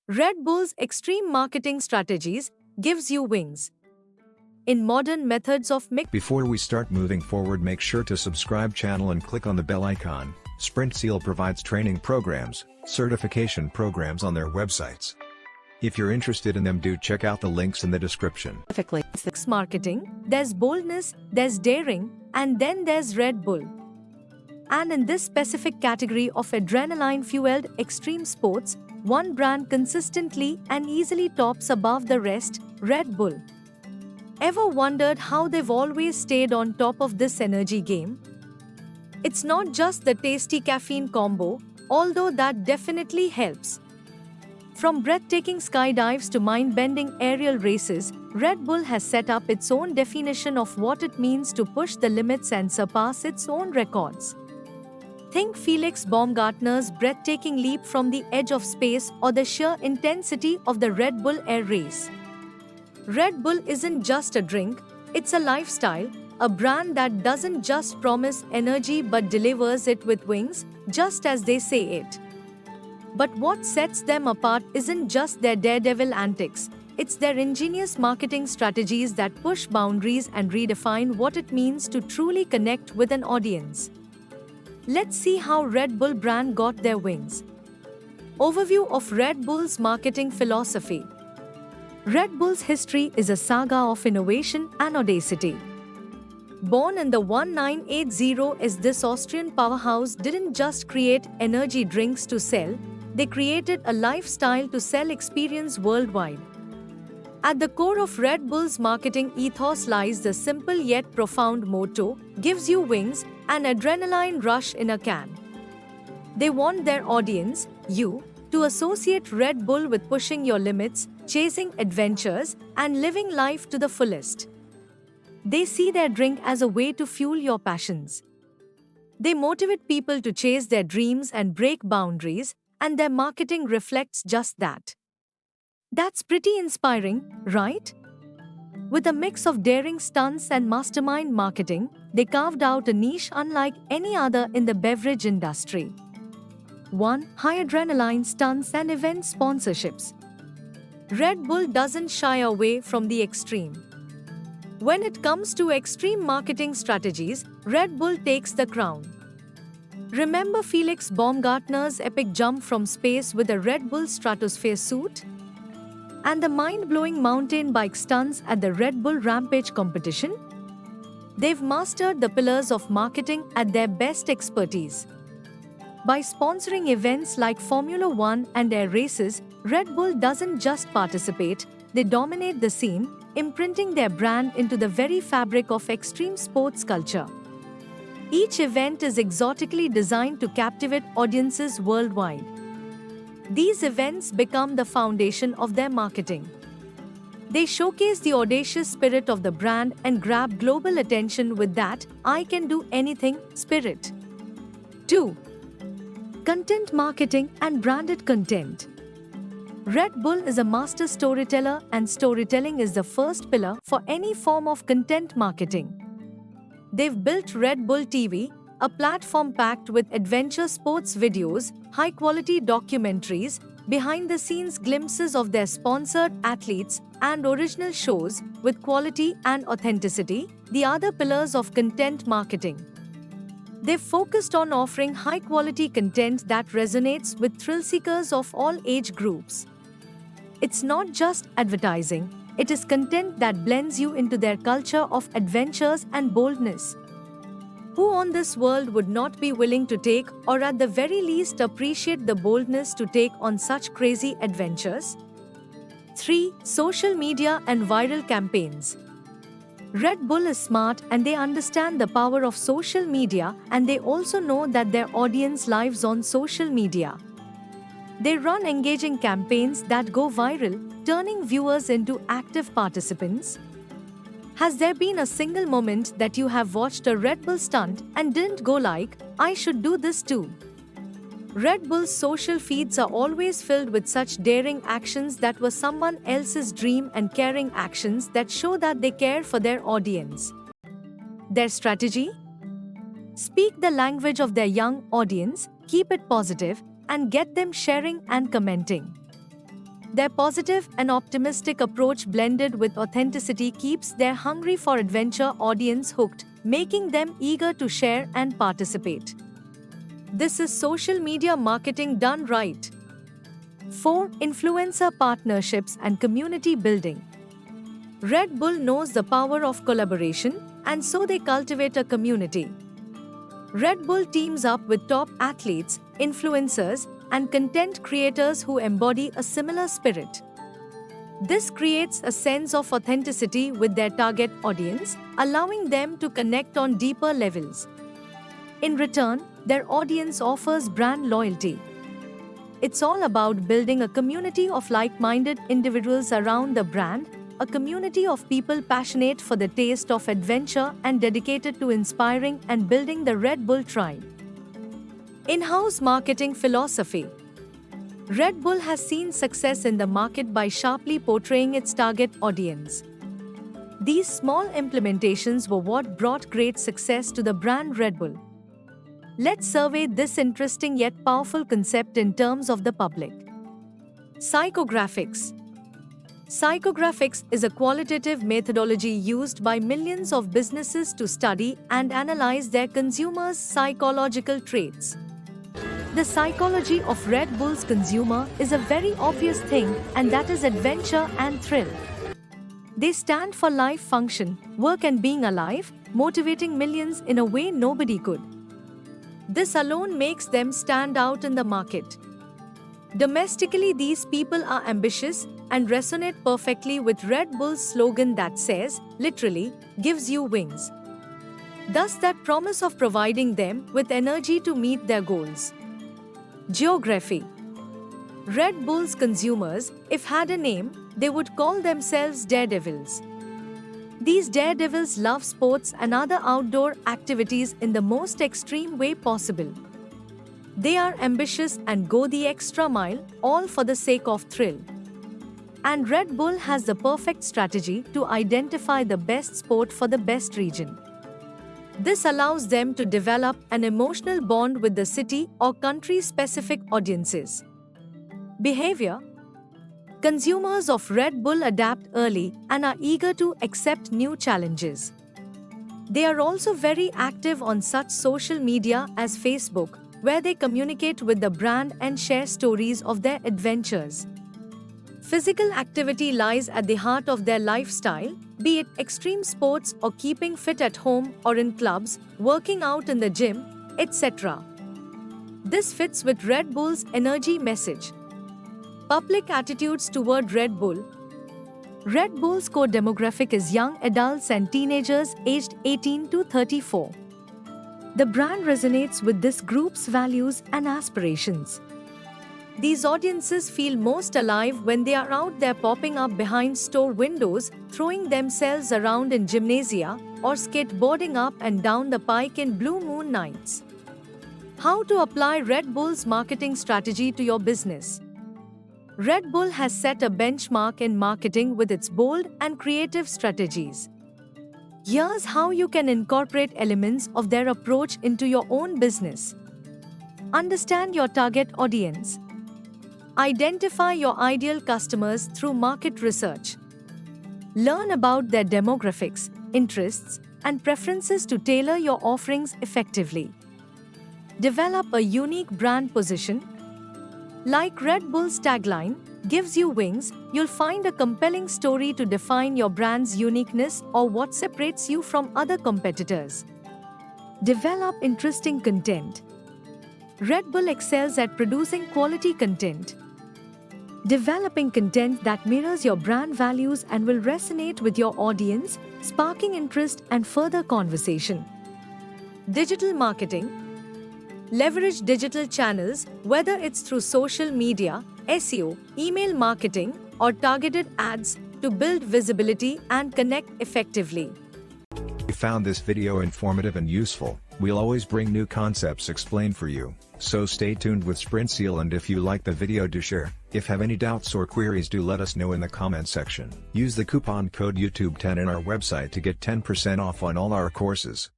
Red Bull's extreme marketing strategies gives you wings. In modern methods of mix. Before we start moving forward, make sure to subscribe channel and click on the bell icon. Sprint Seal provides training programs, certification programs on their websites. If you're interested in them, do check out the links in the description. Marketing, there's boldness, there's daring, and then there's Red Bull. And in this specific category of adrenaline-fueled extreme sports, one brand consistently and easily tops above the rest, Red Bull. Ever wondered how they've always stayed on top of this energy game? It's not just the tasty caffeine combo, although that definitely helps. From breathtaking skydives to mind-bending aerial races, Red Bull has set up its own definition of what it means to push the limits and surpass its own records. Think Felix Baumgartner's breathtaking leap from the edge of space or the sheer intensity of the Red Bull Air Race. Red Bull isn't just a drink, it's a lifestyle, a brand that doesn't just promise energy but delivers it with wings, just as they say it. But what sets them apart isn't just their daredevil antics, it's their ingenious marketing strategies that push boundaries and redefine what it means to truly connect with an audience. Let's see how Red Bull brand got their wings. Overview of Red Bull's marketing philosophy. Red Bull's history is a saga of innovation and audacity. Born in the 1980s, this Austrian powerhouse didn't just create energy drinks to sell, they created a lifestyle to sell experience worldwide. At the core of Red Bull's marketing ethos lies the simple yet profound motto, "Gives you wings, an adrenaline rush in a can." They want their audience, you, to associate Red Bull with pushing your limits, chasing adventures, and living life to the fullest. They see their drink as a way to fuel your passions. They motivate people to chase their dreams and break boundaries, and their marketing reflects just that. That's pretty inspiring, right? With a mix of daring stunts and mastermind marketing, they carved out a niche unlike any other in the beverage industry. 1. High adrenaline stunts and event sponsorships. Red Bull doesn't shy away from the extreme. When it comes to extreme marketing strategies, Red Bull takes the crown. Remember Felix Baumgartner's epic jump from space with a Red Bull Stratosphere suit? And the mind-blowing mountain bike stunts at the Red Bull Rampage competition? They've mastered the pillars of marketing at their best expertise. By sponsoring events like Formula One and air races, Red Bull doesn't just participate, they dominate the scene, imprinting their brand into the very fabric of extreme sports culture. Each event is exotically designed to captivate audiences worldwide. These events become the foundation of their marketing. They showcase the audacious spirit of the brand and grab global attention with that "I can do anything" spirit. 2. Content marketing and branded content. Red Bull is a master storyteller, and storytelling is the first pillar for any form of content marketing. They've built Red Bull TV, a platform packed with adventure sports videos, high-quality documentaries, behind-the-scenes glimpses of their sponsored athletes, and original shows with quality and authenticity, the other pillars of content marketing. They've focused on offering high-quality content that resonates with thrill-seekers of all age groups. It's not just advertising, it is content that blends you into their culture of adventures and boldness. Who on this world would not be willing to take, or at the very least appreciate the boldness to take on such crazy adventures? 3. Social media and viral campaigns. Red Bull is smart and they understand the power of social media, and they also know that their audience lives on social media. They run engaging campaigns that go viral, turning viewers into active participants. Has there been a single moment that you have watched a Red Bull stunt and didn't go like, "I should do this too"? Red Bull's social feeds are always filled with such daring actions that were someone else's dream and caring actions that show that they care for their audience. Their strategy? Speak the language of their young audience, keep it positive, and get them sharing and commenting. Their positive and optimistic approach blended with authenticity keeps their hungry for adventure audience hooked, making them eager to share and participate. This is social media marketing done right. 4. Influencer partnerships and community building. Red Bull knows the power of collaboration, and so they cultivate a community. Red Bull teams up with top athletes, influencers, and content creators who embody a similar spirit. This creates a sense of authenticity with their target audience, allowing them to connect on deeper levels. In return, their audience offers brand loyalty. It's all about building a community of like-minded individuals around the brand, a community of people passionate for the taste of adventure and dedicated to inspiring and building the Red Bull tribe. In-house marketing philosophy. Red Bull has seen success in the market by sharply portraying its target audience. These small implementations were what brought great success to the brand Red Bull. Let's survey this interesting yet powerful concept in terms of the public. Psychographics. Psychographics is a qualitative methodology used by millions of businesses to study and analyze their consumers' psychological traits. The psychology of Red Bull's consumer is a very obvious thing, and that is adventure and thrill. They stand for life function, work and being alive, motivating millions in a way nobody could. This alone makes them stand out in the market. Domestically, these people are ambitious and resonate perfectly with Red Bull's slogan that says, literally, gives you wings. Thus, that promise of providing them with energy to meet their goals. Geography. Red Bull's consumers, if had a name, they would call themselves daredevils. These daredevils love sports and other outdoor activities in the most extreme way possible. They are ambitious and go the extra mile, all for the sake of thrill. And Red Bull has the perfect strategy to identify the best sport for the best region. This allows them to develop an emotional bond with the city or country-specific audiences. Behavior. Consumers of Red Bull adapt early and are eager to accept new challenges. They are also very active on such social media as Facebook, where they communicate with the brand and share stories of their adventures. Physical activity lies at the heart of their lifestyle, be it extreme sports or keeping fit at home or in clubs, working out in the gym, etc. This fits with Red Bull's energy message. Public attitudes toward Red Bull. Red Bull's core demographic is young adults and teenagers aged 18 to 34. The brand resonates with this group's values and aspirations. These audiences feel most alive when they are out there popping up behind store windows, throwing themselves around in gymnasia, or skateboarding up and down the pike in blue moon nights. How to apply Red Bull's marketing strategy to your business? Red Bull has set a benchmark in marketing with its bold and creative strategies. Here's how you can incorporate elements of their approach into your own business. Understand your target audience. Identify your ideal customers through market research. Learn about their demographics, interests, and preferences to tailor your offerings effectively. Develop a unique brand position. Like Red Bull's tagline, gives you wings, you'll find a compelling story to define your brand's uniqueness or what separates you from other competitors. Develop interesting content. Red Bull excels at producing quality content. Developing content that mirrors your brand values and will resonate with your audience, sparking interest and further conversation. Digital marketing. Leverage digital channels, whether it's through social media, SEO, email marketing, or targeted ads, to build visibility and connect effectively. If you found this video informative and useful, we'll always bring new concepts explained for you, so stay tuned with SprintSeal, and if you like the video, do share. If have any doubts or queries, do let us know in the comment section. Use the coupon code YouTube10 in our website to get 10% off on all our courses.